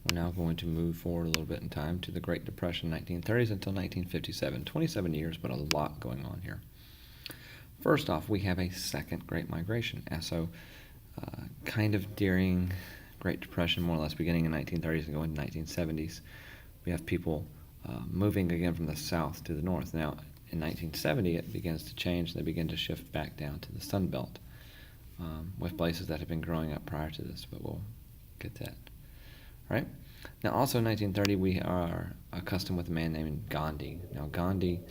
We're now going to move forward a little bit in time to the Great Depression, 1930s until 1957. 27 years, but a lot going on here. First off, we have a second Great Migration. So kind of during Great Depression, more or less beginning in 1930s and going to 1970s, we have people moving again from the south to the north. Now, in 1970, it begins to change. They begin to shift back down to the Sun Belt with places that have been growing up prior to this, but we'll get to that. Right? Now, also in 1930, we are accustomed with a man named Gandhi. Now, Gandhi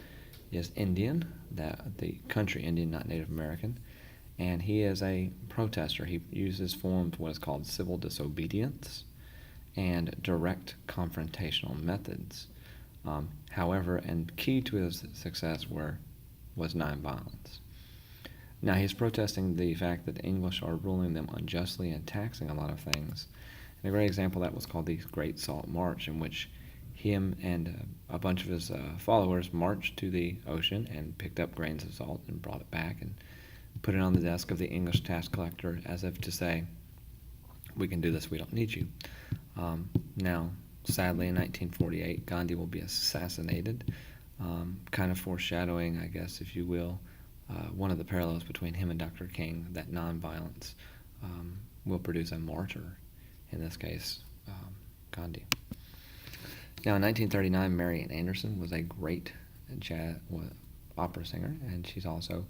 is Indian, the country Indian, not Native American, and he is a protester. He uses forms what is called civil disobedience and direct confrontational methods. However, and key to his success was nonviolence. Now, he's protesting the fact that the English are ruling them unjustly and taxing a lot of things. And a great example of that was called the Great Salt March, in which him and a bunch of his followers marched to the ocean and picked up grains of salt and brought it back and put it on the desk of the English tax collector as if to say, we can do this, we don't need you. Now, sadly, in 1948, Gandhi will be assassinated, kind of foreshadowing, I guess, if you will, one of the parallels between him and Dr. King, that nonviolence will produce a martyr, in this case, Gandhi. Now, in 1939, Marian Anderson was a great opera singer, and she's also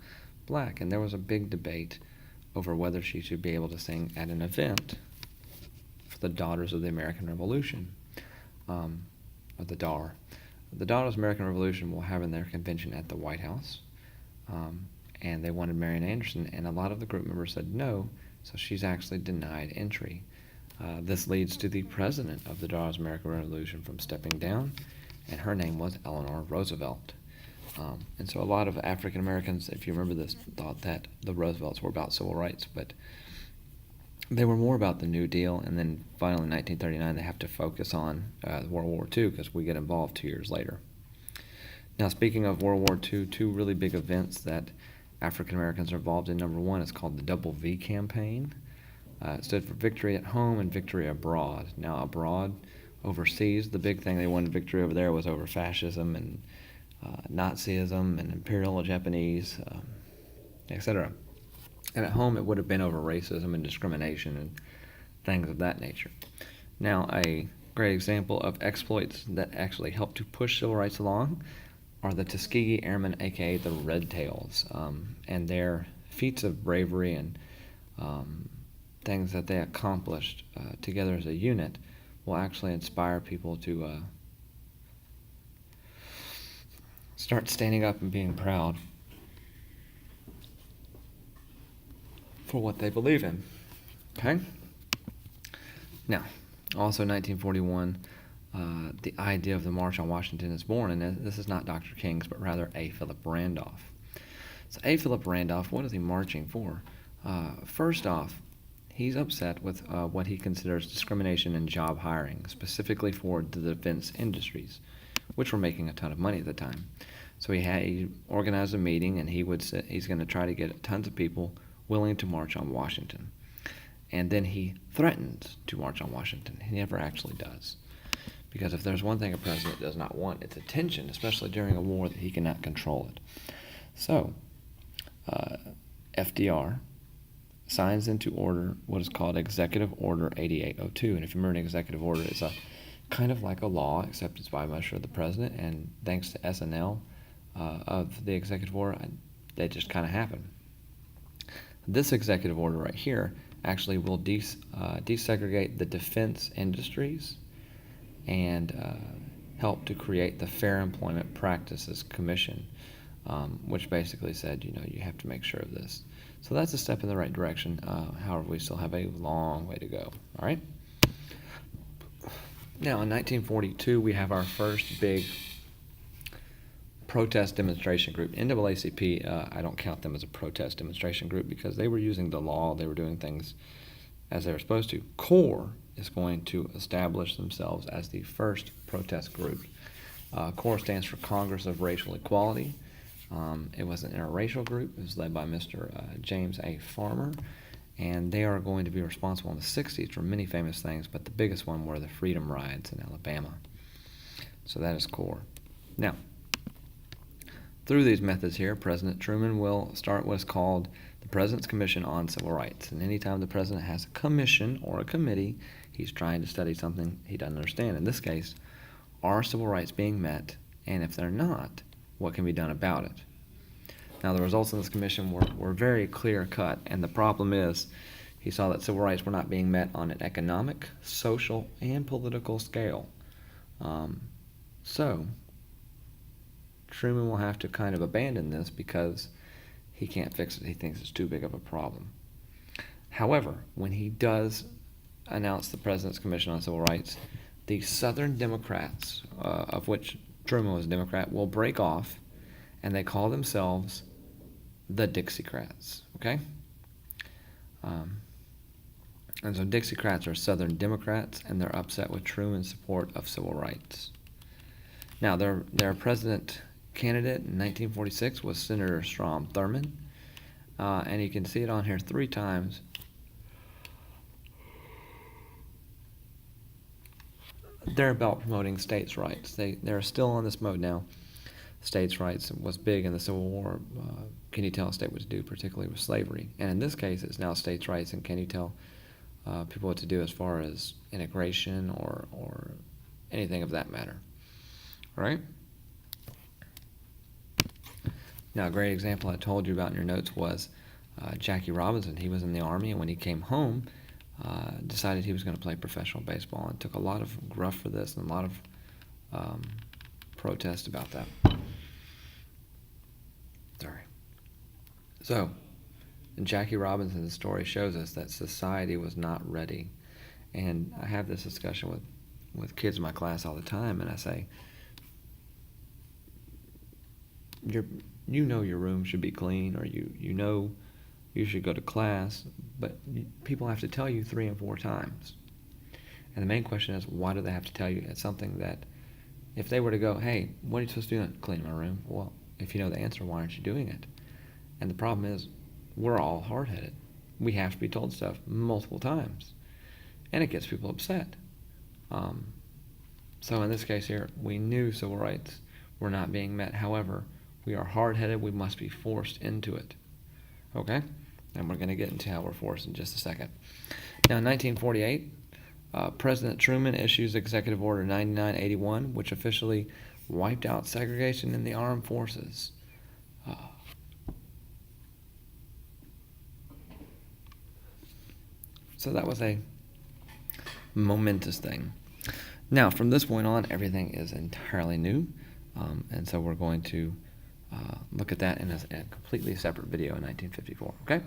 black. And there was a big debate over whether she should be able to sing at an event for the Daughters of the American Revolution, or the DAR. The Daughters of the American Revolution will have in their convention at the White House, and they wanted Marian Anderson, and a lot of the group members said no, so she's actually denied entry. This leads to the president of the Daughters of the American Revolution from stepping down, and her name was Eleanor Roosevelt. And so a lot of African Americans, if you remember this, thought that the Roosevelts were about civil rights, but they were more about the New Deal. And then finally in 1939 they have to focus on World War II because we get involved 2 years later. Now, speaking of World War II, two really big events that African Americans are involved in. Number one is called the Double V Campaign. It stood for Victory at Home and Victory Abroad. Now, abroad, overseas, the big thing they wanted victory over there was over fascism and Nazism and Imperial Japanese, etc. And at home, it would have been over racism and discrimination and things of that nature. Now, a great example of exploits that actually helped to push civil rights along are the Tuskegee Airmen, aka the Red Tails, and their feats of bravery and things that they accomplished together as a unit will actually inspire people to start standing up and being proud for what they believe in. Okay? Now, also 1941, the idea of the March on Washington is born, and this is not Dr. King's, but rather A. Philip Randolph. So A. Philip Randolph, what is he marching for? First off, he's upset with what he considers discrimination in job hiring, specifically for the defense industries, which were making a ton of money at the time. So he organized a meeting, and he's going to try to get tons of people willing to march on Washington. And then he threatens to march on Washington. He never actually does. Because if there's one thing a president does not want, it's attention, especially during a war that he cannot control it. So, FDR signs into order what is called Executive Order 8802. And if you remember, an executive order is a kind of like a law, except it's by measure of the president. And thanks to SNL of the executive order, they just kind of happen. This executive order right here actually will desegregate the defense industries and help to create the Fair Employment Practices Commission, which basically said, you have to make sure of this. So that's a step in the right direction. However, we still have a long way to go. All right. Now, in 1942, we have our first big protest demonstration group. NAACP, I don't count them as a protest demonstration group because they were using the law. They were doing things as they were supposed to. CORE is going to establish themselves as the first protest group. CORE stands for Congress of Racial Equality. It was an interracial group. It was led by Mr. James A. Farmer, And they are going to be responsible in the 60s for many famous things, but the biggest one were the Freedom Rides in Alabama. So that is core. Now, through these methods here, President Truman will start what's called the President's Commission on Civil Rights. And anytime the President has a commission or a committee, he's trying to study something he doesn't understand. In this case, are civil rights being met? And if they're not, what can be done about it? Now, the results of this commission were very clear-cut, and the problem is he saw that civil rights were not being met on an economic, social, and political scale. So, Truman will have to kind of abandon this because he can't fix it. He thinks it's too big of a problem. However, when he does announce the President's Commission on Civil Rights, the Southern Democrats, of which Truman was a Democrat, will break off, and they call themselves the Dixiecrats, okay? And so Dixiecrats are Southern Democrats, and they're upset with Truman's support of civil rights. Now, their president candidate in 1946 was Senator Strom Thurmond, and you can see it on here 3 times. They're about promoting states' rights. They're still on this mode now. States' rights was big in the Civil War. Can you tell a state what to do, particularly with slavery? And in this case, it's now states' rights, and can you tell people what to do as far as integration or anything of that matter? All right? Now, a great example I told you about in your notes was Jackie Robinson. He was in the Army, and when he came home, decided he was going to play professional baseball, and took a lot of gruff for this and a lot of protest about that. Sorry. So, Jackie Robinson's story shows us that society was not ready. And I have this discussion with kids in my class all the time, and I say, you know your room should be clean, or you know you should go to class, but people have to tell you 3 and 4 times. And the main question is, why do they have to tell you? It's something that, if they were to go, hey, what are you supposed to do? Clean my room. Well, if you know the answer, why aren't you doing it? And the problem is, we're all hard-headed. We have to be told stuff multiple times, and it gets people upset. So in this case here, we knew civil rights were not being met. However, we are hard-headed. We must be forced into it. Okay? And we're going to get into how we're forced in just a second. Now, in 1948, President Truman issues Executive Order 9981, which officially wiped out segregation in the armed forces. So that was a momentous thing. Now, from this point on, everything is entirely new, and so we're going to look at that in a completely separate video in 1954, okay?